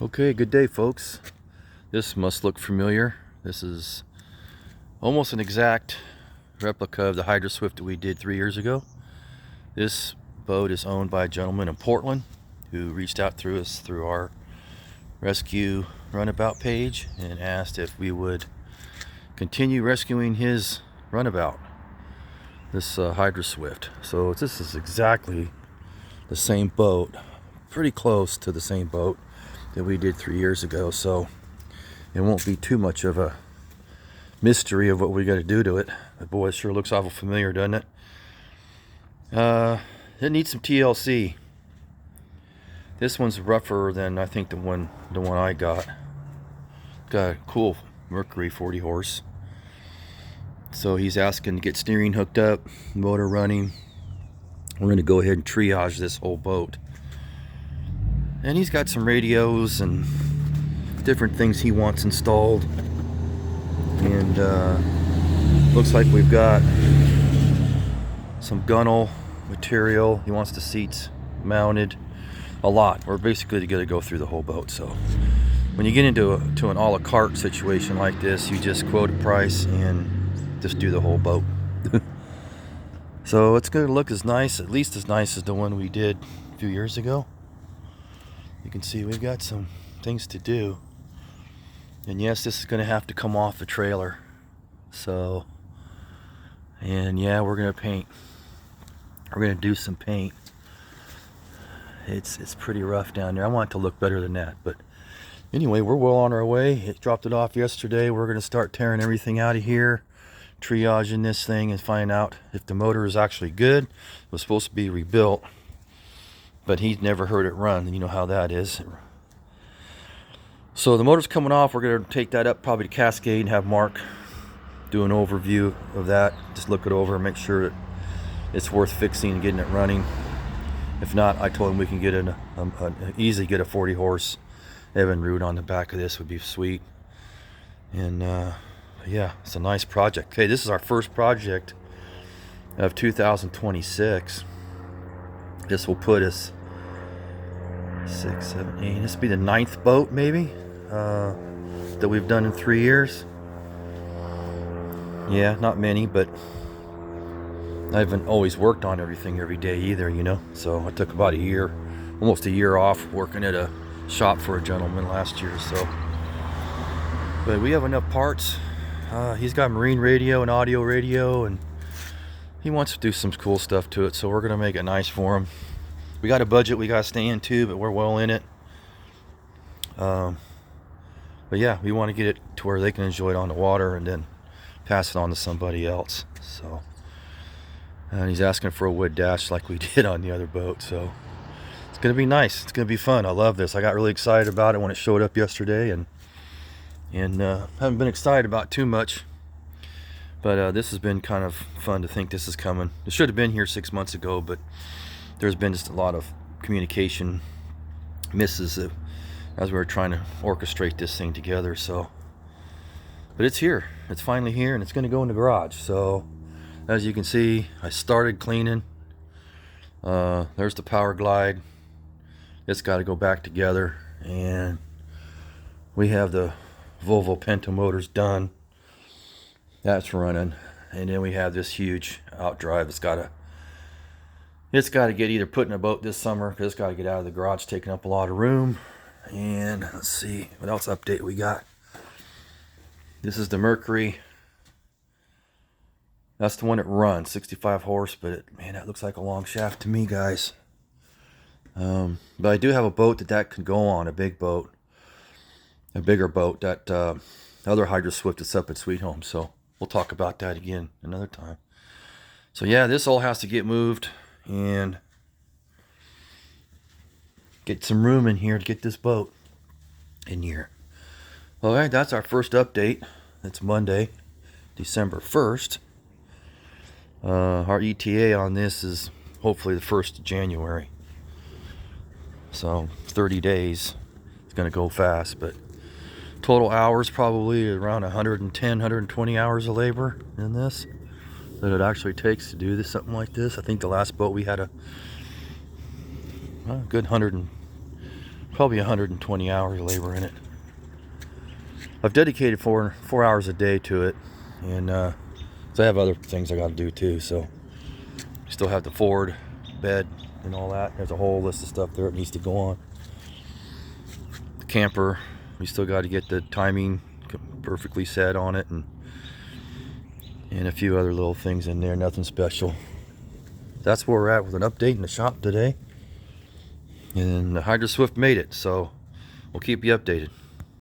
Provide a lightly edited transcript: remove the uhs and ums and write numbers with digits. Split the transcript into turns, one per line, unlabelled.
Okay, good day, folks. This must look familiar. This is almost an exact replica of the Hydroswift that we did 3 years ago. This boat is owned by a gentleman in Portland who reached out through us through our rescue runabout page and asked if we would continue rescuing his runabout, this Hydroswift. So this is exactly the same boat, pretty close to the same boat that we did 3 years ago, so it won't be too much of a mystery of what we got to do to it. But boy, it sure looks awful familiar, doesn't it? It needs some TLC. This one's rougher than I think the one I got. Got a cool Mercury 40 horse. So he's asking to get steering hooked up, motor running. We're going to go ahead and triage this whole boat. And he's got some radios and different things he wants installed. And looks like we've got some gunnel material. He wants the seats mounted. A lot. We're basically going to go through the whole boat. So when you get into an a la carte situation like this, you just quote a price and just do the whole boat. So it's going to look as nice, at least as nice as the one we did a few years ago. You can see we've got some things to do. And yes, this is going to have to come off the trailer. So, and yeah, we're going to paint. We're going to do some paint. It's pretty rough down there. I want it to look better than that. But anyway, we're well on our way. It dropped it off yesterday. We're going to start tearing everything out of here, triaging this thing and find out if the motor is actually good. It was supposed to be rebuilt, but he's never heard it run. You know how that is. So the motor's coming off. We're going to take that up probably to Cascade and have Mark do an overview of that. Just look it over and make sure that it's worth fixing and getting it running. If not, I told him we can get easily get a 40 horse Evan root on the back of this would be sweet. And yeah, it's a nice project. Okay, this is our first project of 2026. This will put us 6, 7, 8. This will be the 9th boat maybe that we've done in 3 years. Yeah, not many, but I haven't always worked on everything every day either, you know. So I took about a year, almost a year off working at a shop for a gentleman last year. So, but we have enough parts. He's got marine radio and audio radio, and he wants to do some cool stuff to it. So we're gonna make it nice for him. We got a budget we gotta stay in too, but we're well in it. But yeah, we want to get it to where they can enjoy it on the water and then pass it on to somebody else. So. And he's asking for a wood dash like we did on the other boat. So it's going to be nice. It's going to be fun. I love this. I got really excited about it when it showed up yesterday. And haven't been excited about too much. But this has been kind of fun to think this is coming. It should have been here 6 months ago. But there's been just a lot of communication misses as we were trying to orchestrate this thing together. So, but it's here. It's finally here. And it's going to go in the garage. So as you can see, I started cleaning. There's the power glide. It's got to go back together. And we have the Volvo Penta motors done. That's running. And then we have this huge outdrive. It's got to get either put in a boat this summer, because it's got to get out of the garage, taking up a lot of room. And let's see what else update we got. This is the Mercury. That's the one that runs, 65 horse, but man, that looks like a long shaft to me, guys. But I do have a boat that can go on, a big boat, a bigger boat, that other Hydroswift that's up at Sweet Home. So we'll talk about that again another time. So yeah, this all has to get moved and get some room in here to get this boat in here. All right, that's our first update. It's Monday, December 1st. Our ETA on this is hopefully the 1st of January. So 30 days. It's going to go fast, but total hours probably around 110, 120 hours of labor in this that it actually takes to do this, something like this. I think the last boat we had a good 100 Probably 120 hours of labor in it. I've dedicated four hours a day to it, and so I have other things I got to do too. So still have the Ford bed and all that. There's a whole list of stuff there that needs to go on. The camper, we still got to get the timing perfectly set on it, and a few other little things in there. Nothing special. That's where we're at with an update in the shop today. And the Hydroswift made it, so we'll keep you updated.